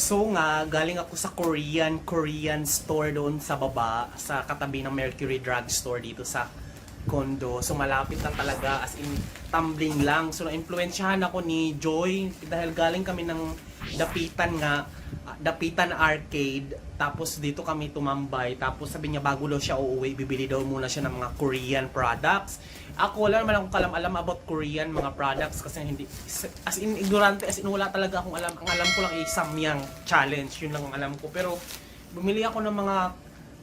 So nga, galing ako sa Korean store doon sa baba, sa katabi ng Mercury Drugstore dito sa condo. So malapit lang talaga, as in tumbling lang. So na-influensyahan ako ni Joy dahil galing kami ng Dapitan nga, Dapitan Arcade. Tapos dito kami tumambay. Tapos sabi niya bago daw siya uuwi, bibili daw muna siya ng mga Korean products. Ako wala naman akong kalam-alam about Korean mga products kasi hindi, as in ignorante, as in wala talaga akong alam. Ang alam ko lang ay Samyang Challenge, yun lang ang alam ko. Pero bumili ako ng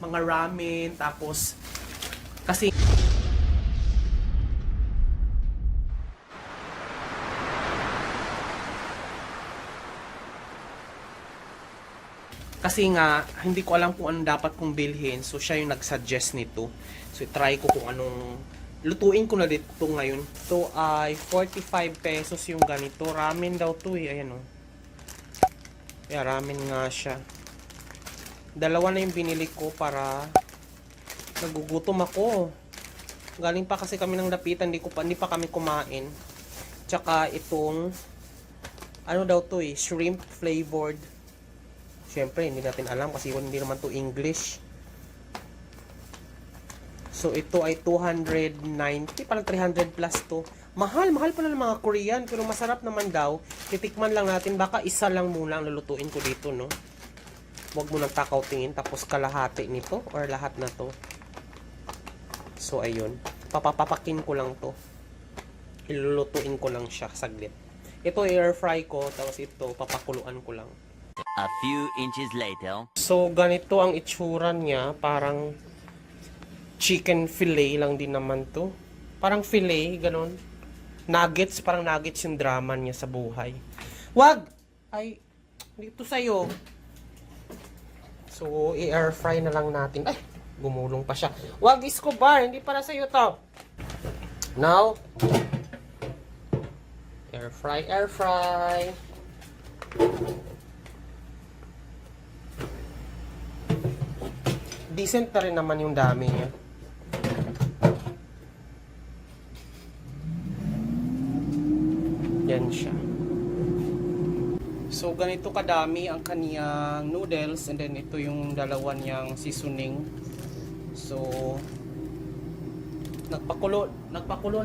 mga ramen, tapos kasi nga, hindi ko alam kung anong dapat kong bilhin. So, siya yung nag-suggest nito. So, try ko kung anong lutuin ko na dito ngayon. Ito ay 45 pesos yung ganito. Ramen daw to eh. Ayan o. Yeah, ramen nga siya. Dalawa na yung binili ko para nagugutom ako. Galing pa kasi kami ng Dapitan. Hindi pa kami kumain. Tsaka itong ano daw to eh. Shrimp flavored. Siyempre, hindi natin alam kasi hindi naman to English. So, ito ay 290. Parang 300 plus to. Mahal pa na ng mga Korean. Pero masarap naman daw. Titikman lang natin. Baka isa lang muna ang lulutuin ko dito, no? Huwag mo nang takaw tingin. Tapos kalahati nito. Or lahat na to. So, ayun. Papapakin ko lang to. Ilulutuin ko lang siya. Saglit. Ito air fry ko. Tapos ito, papakuluan ko lang. A few inches later. So, ganito ang itsura niya. Parang chicken fillet lang din naman to. Parang fillet, ganon. Nuggets, parang nuggets yung drama niya sa buhay. Wag! Ay, dito sa'yo. So, i-air fry na lang natin. Ay, gumulong pa siya. Wag, Escobar! Hindi para sa'yo to. Now, air fry, air fry. Decent na rin naman yung dami niya. Yan siya. So, ganito kadami ang kaniyang noodles. And then, ito yung dalawa niyang seasoning. So, nagpakulo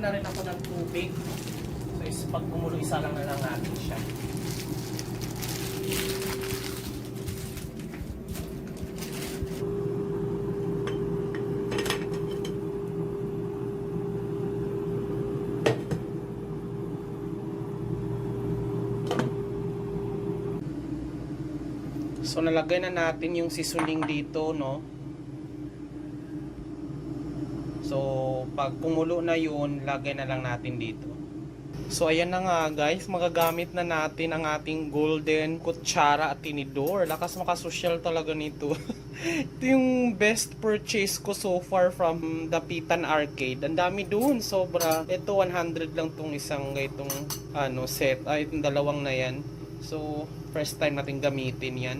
na rin ako ng tubig. So, pag kumulo, isa lang na lang natin siya. So, nalagay na natin yung seasoning dito, no? So, pag kumulo na yun, lagay na lang natin dito. So, ayan na nga, guys. Magagamit na natin ang ating golden kutsara at tinidor. Lakas makasosyal talaga nito. Ito yung best purchase ko so far from Dapitan Arcade. Ang dami dun, sobra. Ito, 100 lang tong isang itong set. Ay, itong dalawang na yan. So, first time natin gamitin yan.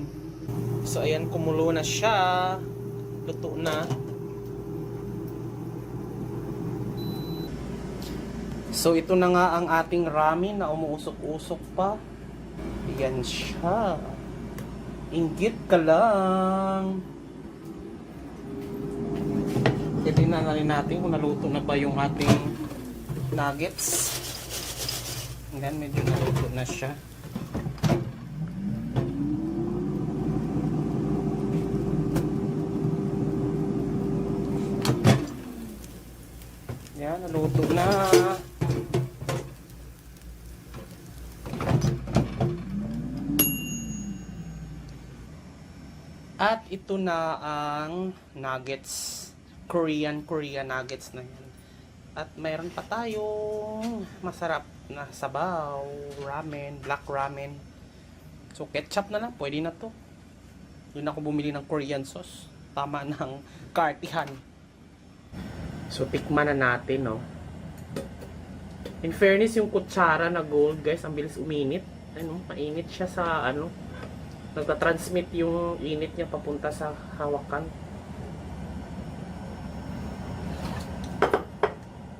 So, ayan, kumulo na siya. Luto na. So, ito na nga ang ating ramen na umuusok-usok pa. Ayan siya. Inggit ka lang. Titignan na rin natin kung naluto na ba yung ating nuggets. Ayan, medyo naluto na siya. Yan, naluto na. At ito na ang nuggets. Korean nuggets na yan. At mayroon pa tayong masarap na sabaw, ramen, black ramen. So, ketchup na lang. Pwede na to. Doon ako bumili ng Korean sauce. Tama ng kartihan. So, tikman na natin, no. In fairness, yung kutsara na gold, guys, ang bilis uminit. Ano, mainit siya sa, nagtatransmit yung init niya papunta sa hawakan.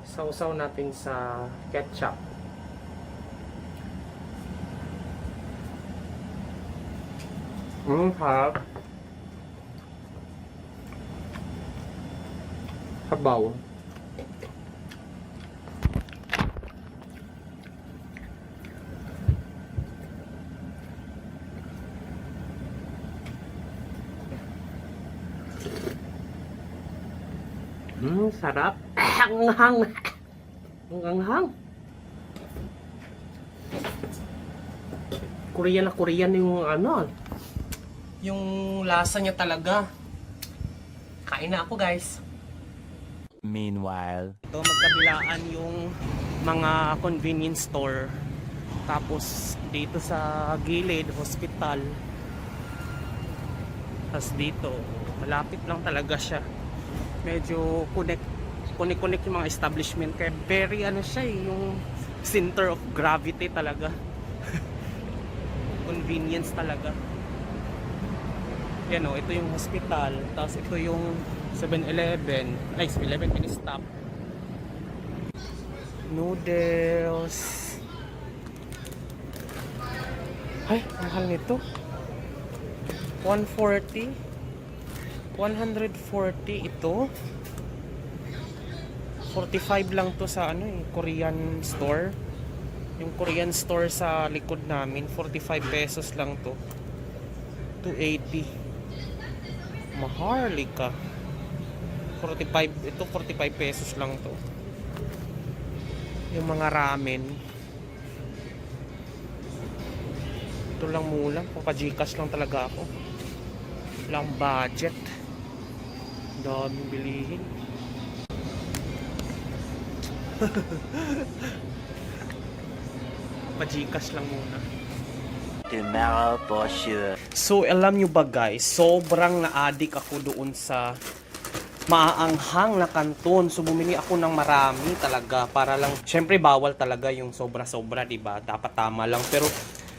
Sausaw natin sa ketchup. Harap. Sabaw. Sarap. Ang hang. Ang hang. Korean na Korean yung ano. Yung lasa niya talaga. Kain na ako, guys. Meanwhile. Ito, magkabilaan yung mga convenience store. Tapos, dito sa gilid, hospital. Tapos dito, malapit lang talaga siya. Medyo connect yung mga establishment. Kaya very ano siya yung center of gravity talaga. Convenience talaga. Yan o, ito yung hospital. Tapos ito yung 7-Eleven. Ay, 7-Eleven mini-stop. Noodles. Ay, mahal nito. 140. 140 ito. 45 lang to sa ano Korean store. Yung Korean store sa likod namin, 45 pesos lang to. 280. Maharlika. 45, ito 45 pesos lang to. Yung mga ramen. Ito lang muna, papa-Gcash lang talaga ako. Walang budget. Daming bilihin. Pa-Gcash lang muna. Tomorrow for sure. So, alam nyo ba guys, sobrang na-addict ako doon sa maaanghang na kanton. So, bumili ako ng marami talaga para lang, syempre bawal talaga yung sobra-sobra, diba? Dapat tama lang. Pero,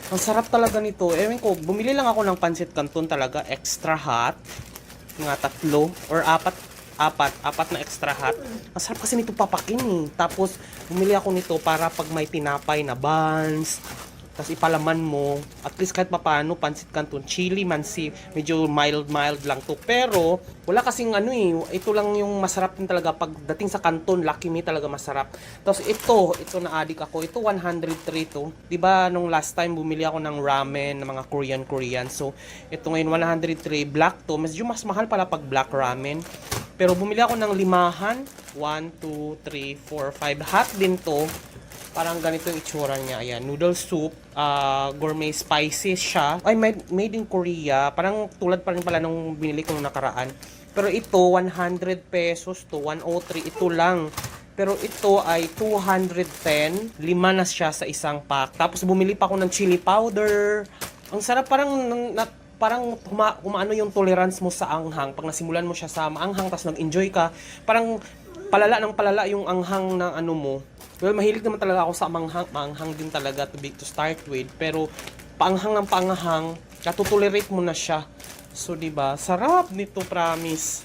ang sarap talaga nito. Ewan ko, bumili lang ako ng pancit canton talaga, extra hot. Mga 3 or 4 na extra hot. Ang sarap kasi nito papakin eh. Tapos, bumili ako nito para pag may tinapay na buns, tapos ipalaman mo, at least kahit papaano, pancit canton, chili man si, medyo mild lang to. Pero, wala kasing ano eh, ito lang yung masarap din talaga pagdating sa canton, Lucky Me talaga masarap. Tapos ito na-addict ako, ito 103 to. Diba nung last time bumili ako ng ramen, ng mga Korean. So, ito ngayon 103, black to, medyo mas mahal pala pag black ramen. Pero bumili ako ng 5, 1, 2, 3, 4, 5, hot din to. Parang ganito yung itsura niya. Ayan, noodle soup, gourmet spices siya. Ay, made in Korea. Parang tulad pa rin pala nung binili ko nung nakaraan. Pero ito, 100 pesos to, 103. Ito lang. Pero ito ay 210. 5 na siya sa isang pack. Tapos bumili pa ako ng chili powder. Ang sarap, parang humaano yung tolerance mo sa anghang. Pag nasimulan mo siya sa maanghang, tapos nag-enjoy ka, parang palala yung anghang ng ano mo. Well, mahilig naman talaga ako sa maanghang din talaga to start with. Pero, paanghang ng paanghang, katutolerate mo na siya. So, diba, sarap nito, promise.